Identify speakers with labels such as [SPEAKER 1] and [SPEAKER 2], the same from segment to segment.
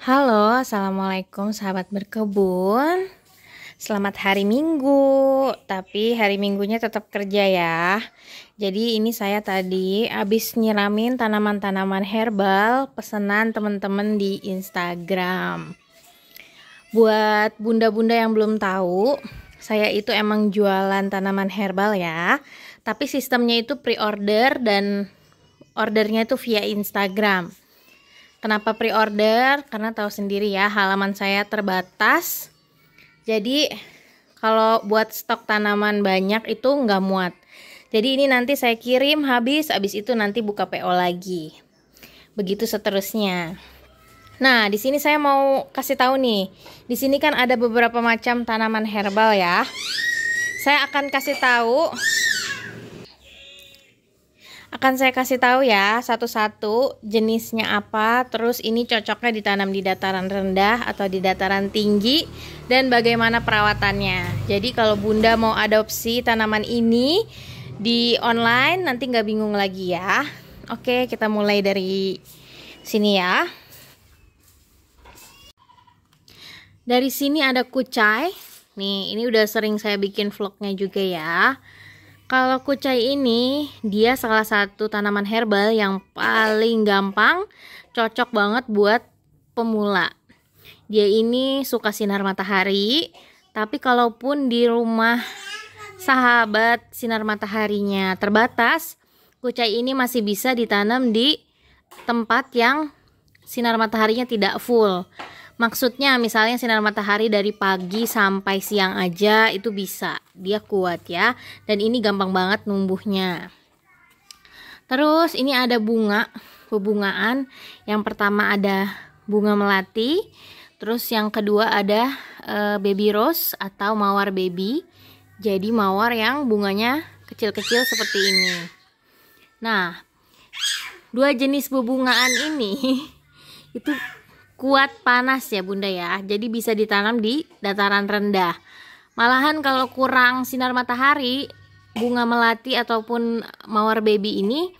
[SPEAKER 1] Halo, assalamualaikum sahabat berkebun. Selamat hari Minggu, tapi hari Minggunya tetap kerja ya. Jadi ini saya tadi habis nyiramin tanaman-tanaman herbal pesanan teman-teman di Instagram. Buat bunda-bunda yang belum tahu, saya itu emang jualan tanaman herbal ya. Tapi sistemnya itu pre-order dan ordernya itu via Instagram. Kenapa pre-order? Karena tahu sendiri ya, halaman saya terbatas. Jadi kalau buat stok tanaman banyak itu nggak muat. Jadi ini nanti saya kirim habis itu nanti buka PO lagi. Begitu seterusnya. Nah, di sini saya mau kasih tahu nih. Di sini kan ada beberapa macam tanaman herbal ya. Saya akan kasih tahu ya satu-satu jenisnya apa, terus ini cocoknya ditanam di dataran rendah atau di dataran tinggi dan bagaimana perawatannya. Jadi kalau bunda mau adopsi tanaman ini di online nanti nggak bingung lagi ya. Oke, kita mulai dari sini ya. Dari sini ada kucai. Nih, ini udah sering saya bikin vlognya juga ya. Kalau kucai ini, dia salah satu tanaman herbal yang paling gampang, cocok banget buat pemula. Dia ini suka sinar matahari, tapi kalaupun di rumah sahabat sinar mataharinya terbatas, kucai ini masih bisa ditanam di tempat yang sinar mataharinya tidak full. Maksudnya misalnya sinar matahari dari pagi sampai siang aja itu bisa, dia kuat ya. Dan ini gampang banget numbuhnya. Terus ini ada bunga, bebungaan. Yang pertama ada bunga melati. Terus yang kedua ada baby rose atau mawar baby. Jadi mawar yang bunganya kecil-kecil seperti ini. Nah, dua jenis bebungaan ini itu kuat panas ya bunda ya, jadi bisa ditanam di dataran rendah. Malahan kalau kurang sinar matahari, bunga melati ataupun mawar baby ini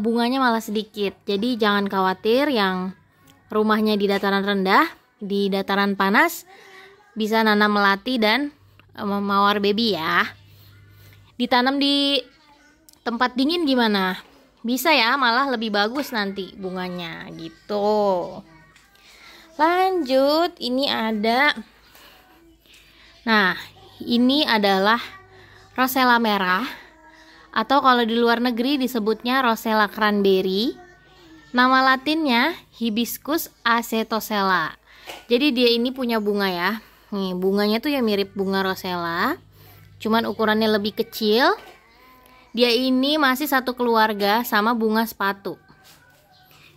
[SPEAKER 1] bunganya malah sedikit. Jadi jangan khawatir yang rumahnya di dataran rendah, di dataran panas bisa nanam melati dan mawar baby ya. Ditanam di tempat dingin gimana? Bisa ya, malah lebih bagus nanti bunganya gitu. Lanjut, ini ada. Nah, ini adalah rosella merah atau kalau di luar negeri disebutnya rosella cranberry. Nama latinnya Hibiscus acetosella. Jadi dia ini punya bunga ya. Nih, bunganya tuh ya mirip bunga rosella, cuman ukurannya lebih kecil. Dia ini masih satu keluarga sama bunga sepatu.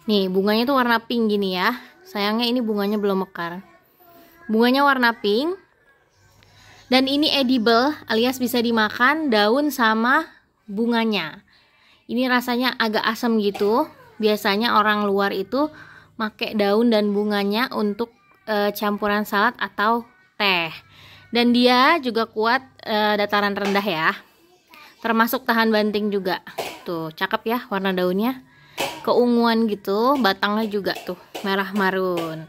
[SPEAKER 1] Nih, bunganya tuh warna pink gini ya. Sayangnya ini bunganya belum mekar. Bunganya warna pink. Dan ini edible alias bisa dimakan daun sama bunganya. Ini rasanya agak asam gitu. Biasanya orang luar itu pakai daun dan bunganya untuk campuran salad atau teh. Dan dia juga kuat dataran rendah ya. Termasuk tahan banting juga. Tuh, cakep ya warna daunnya. Keunguan gitu, batangnya juga tuh merah marun.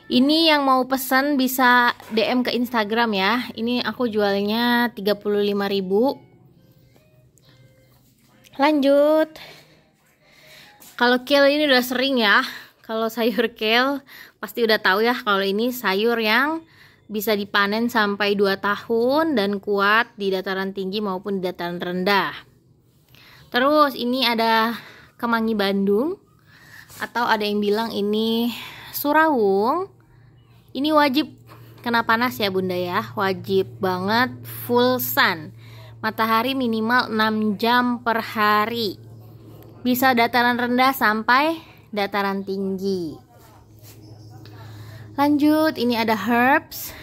[SPEAKER 1] Ini yang mau pesan bisa DM ke Instagram ya. Ini aku jualnya 35.000. Lanjut. Kalau kale ini udah sering ya. Kalau sayur kale pasti udah tahu ya kalau ini sayur yang bisa dipanen sampai 2 tahun dan kuat di dataran tinggi maupun di dataran rendah. Terus ini ada kemangi Bandung atau ada yang bilang ini surawung. Ini wajib kena panas ya bunda ya, wajib banget full sun, matahari minimal 6 jam per hari, bisa dataran rendah sampai dataran tinggi. Lanjut, ini ada herbs.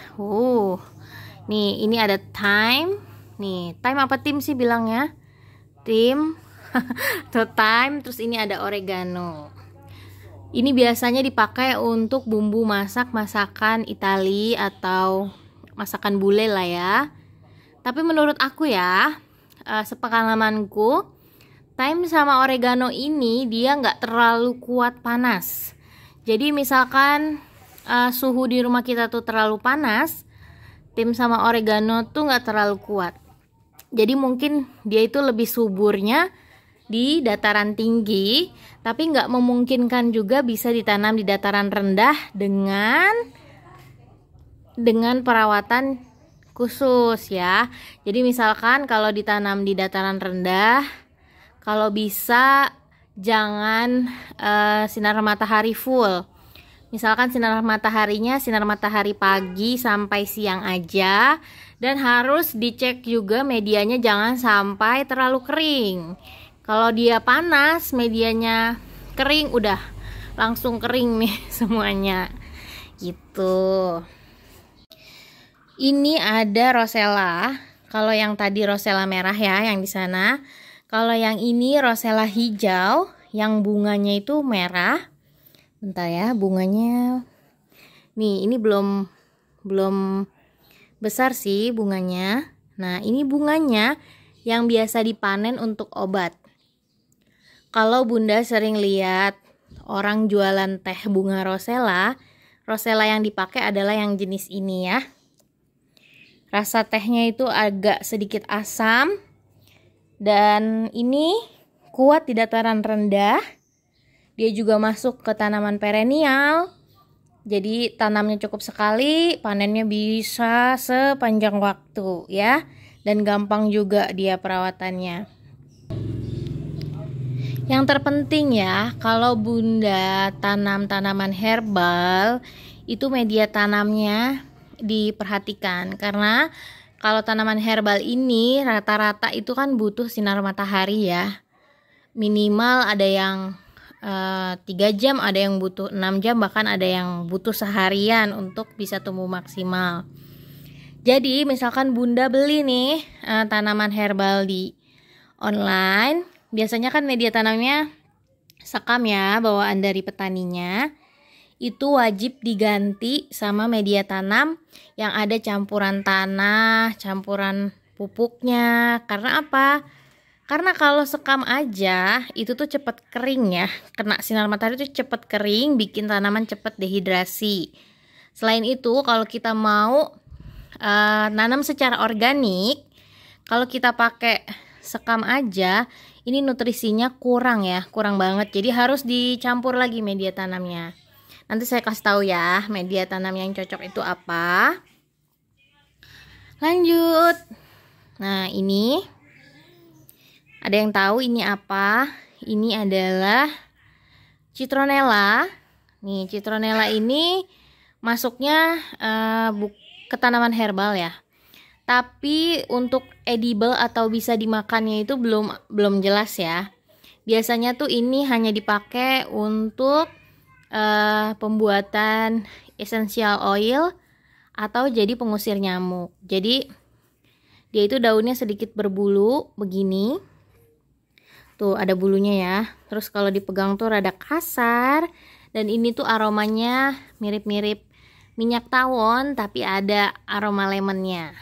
[SPEAKER 1] Nih ini ada thyme. Nih thyme apa tim sih bilangnya? Tim atau thyme. Terus ini ada oregano. Ini biasanya dipakai untuk bumbu masakan Itali atau masakan bule lah ya. Tapi menurut aku ya, sepengalamanku, thyme sama oregano ini dia nggak terlalu kuat panas. Jadi misalkan suhu di rumah kita tuh terlalu panas, tim sama oregano tuh nggak terlalu kuat. Jadi mungkin dia itu lebih suburnya di dataran tinggi, tapi nggak memungkinkan juga bisa ditanam di dataran rendah dengan perawatan khusus ya. Jadi misalkan kalau ditanam di dataran rendah, kalau bisa jangan sinar matahari full. Misalkan sinar mataharinya sinar matahari pagi sampai siang aja, dan harus dicek juga medianya jangan sampai terlalu kering. Kalau dia panas, medianya kering, udah langsung kering nih semuanya. Gitu. Ini ada rosella. Kalau yang tadi rosella merah ya, yang di sana. Kalau yang ini rosella hijau, yang bunganya itu merah. Bentar ya, bunganya. Nih, ini belum besar sih bunganya. Nah, ini bunganya yang biasa dipanen untuk obat. Kalau Bunda sering lihat orang jualan teh bunga rosella yang dipakai adalah yang jenis ini ya. Rasa tehnya itu agak sedikit asam, dan ini kuat di dataran rendah. Dia juga masuk ke tanaman perennial. Jadi tanamnya cukup sekali, panennya bisa sepanjang waktu ya. Dan gampang juga dia perawatannya. Yang terpenting ya, kalau Bunda tanam tanaman herbal, itu media tanamnya diperhatikan. Karena kalau tanaman herbal ini rata-rata itu kan butuh sinar matahari ya. Minimal ada yang 3 jam, ada yang butuh 6 jam, bahkan ada yang butuh seharian untuk bisa tumbuh maksimal. Jadi misalkan Bunda beli nih tanaman herbal di online, biasanya kan media tanamnya sekam ya, bawaan dari petaninya. Itu wajib diganti sama media tanam yang ada campuran tanah, campuran pupuknya. Karena apa? Karena kalau sekam aja itu tuh cepet kering ya, kena sinar matahari tuh cepet kering, bikin tanaman cepet dehidrasi. Selain itu, kalau kita mau nanam secara organik, kalau kita pakai sekam aja, ini nutrisinya kurang ya, kurang banget. Jadi harus dicampur lagi media tanamnya. Nanti saya kasih tahu ya media tanam yang cocok itu apa. Lanjut. Nah, ini ada yang tahu ini apa? Ini adalah citronella. Nih, citronella ini masuknya ke tanaman herbal ya. Tapi untuk edible atau bisa dimakannya itu belum jelas ya. Biasanya tuh ini hanya dipakai untuk pembuatan essential oil atau jadi pengusir nyamuk. Jadi dia itu daunnya sedikit berbulu begini. Tuh ada bulunya ya. Terus kalau dipegang tuh rada kasar, dan ini tuh aromanya mirip-mirip minyak tawon tapi ada aroma lemonnya.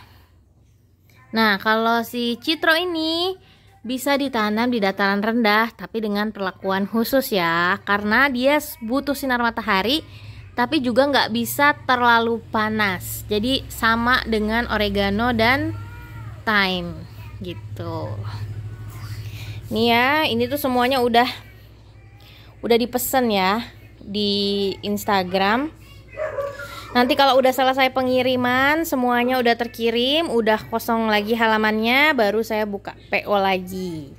[SPEAKER 1] Nah, kalau si citro ini bisa ditanam di dataran rendah tapi dengan perlakuan khusus ya, karena dia butuh sinar matahari tapi juga nggak bisa terlalu panas. Jadi sama dengan oregano dan thyme gitu. Nih ya, ini tuh semuanya udah dipesan ya di Instagram. Nanti kalau udah selesai pengiriman, semuanya udah terkirim, udah kosong lagi halamannya, baru saya buka PO lagi.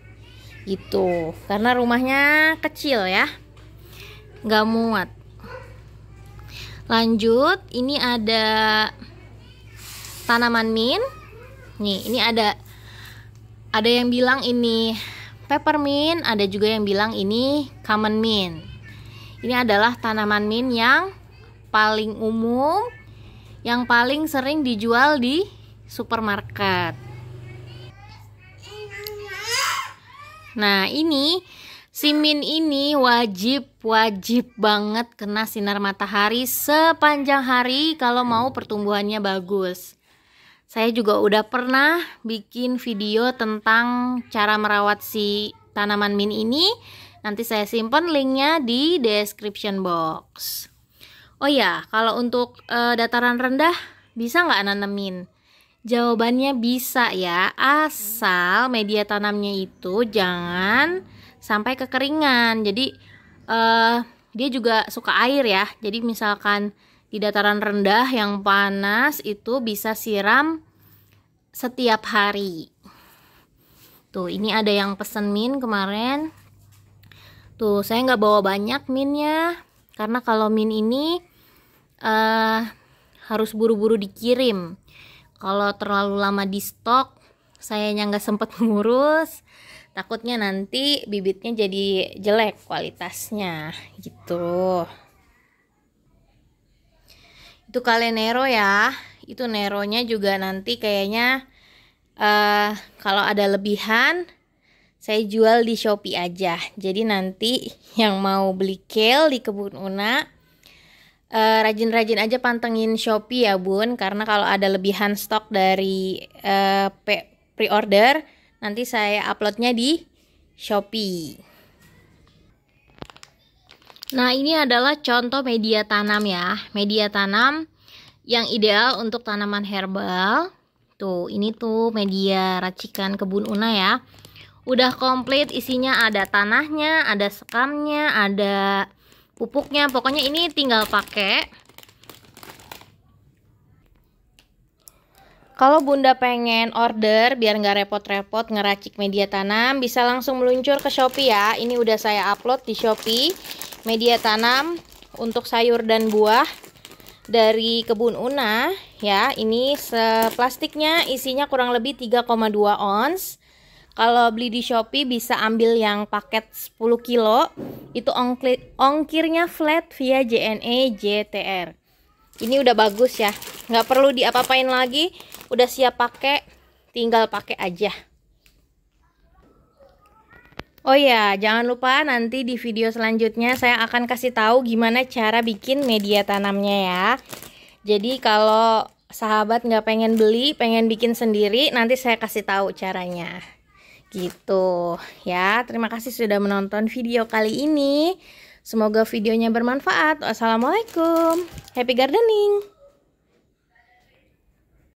[SPEAKER 1] Gitu. Karena rumahnya kecil ya. Nggak muat. Lanjut, ini ada tanaman mint. Nih, ini ada yang bilang ini peppermint, ada juga yang bilang ini common mint. Ini adalah tanaman mint yang paling umum, yang paling sering dijual di supermarket. Nah, ini si mint ini wajib banget kena sinar matahari sepanjang hari kalau mau pertumbuhannya bagus. Saya juga udah pernah bikin video tentang cara merawat si tanaman mint ini. Nanti saya simpan linknya di description box. Oh ya, kalau untuk dataran rendah bisa nggak nanemin? Jawabannya bisa ya, asal media tanamnya itu jangan sampai kekeringan. Jadi dia juga suka air ya. Jadi misalkan di dataran rendah yang panas itu bisa siram setiap hari. Tuh, ini ada yang pesen mint kemarin. Tuh, saya nggak bawa banyak mintnya, karena kalau mint ini harus buru-buru dikirim. Kalau terlalu lama di stok, sayanya nggak sempet ngurus. Takutnya nanti bibitnya jadi jelek kualitasnya, gitu. Itu Kalenero ya. Itu Neronya juga nanti kayaknya kalau ada lebihan saya jual di Shopee aja. Jadi nanti yang mau beli kale di Kebun Una rajin-rajin aja pantengin Shopee ya Bun, karena kalau ada lebihan stok dari pre-order nanti saya uploadnya di Shopee. Nah, ini adalah contoh media tanam ya. Media tanam yang ideal untuk tanaman herbal. Tuh, ini tuh media racikan Kebun Una ya. Udah komplit, isinya ada tanahnya, ada sekamnya, ada pupuknya. Pokoknya ini tinggal pakai. Kalau Bunda pengen order biar nggak repot-repot ngeracik media tanam, bisa langsung meluncur ke Shopee ya. Ini udah saya upload di Shopee. Media tanam untuk sayur dan buah dari Kebun Una ya. Ini plastiknya isinya kurang lebih 3,2 ons. Kalau beli di Shopee bisa ambil yang paket 10 kilo. Itu ongkirnya flat via JNE JTR. Ini udah bagus ya, nggak perlu diapa-apain lagi, udah siap pakai, tinggal pakai aja. Oh ya, jangan lupa nanti di video selanjutnya saya akan kasih tahu gimana cara bikin media tanamnya ya. Jadi kalau sahabat nggak pengen beli, pengen bikin sendiri, nanti saya kasih tahu caranya. Gitu ya. Terima kasih sudah menonton video kali ini. Semoga videonya bermanfaat. Wassalamualaikum. Happy gardening.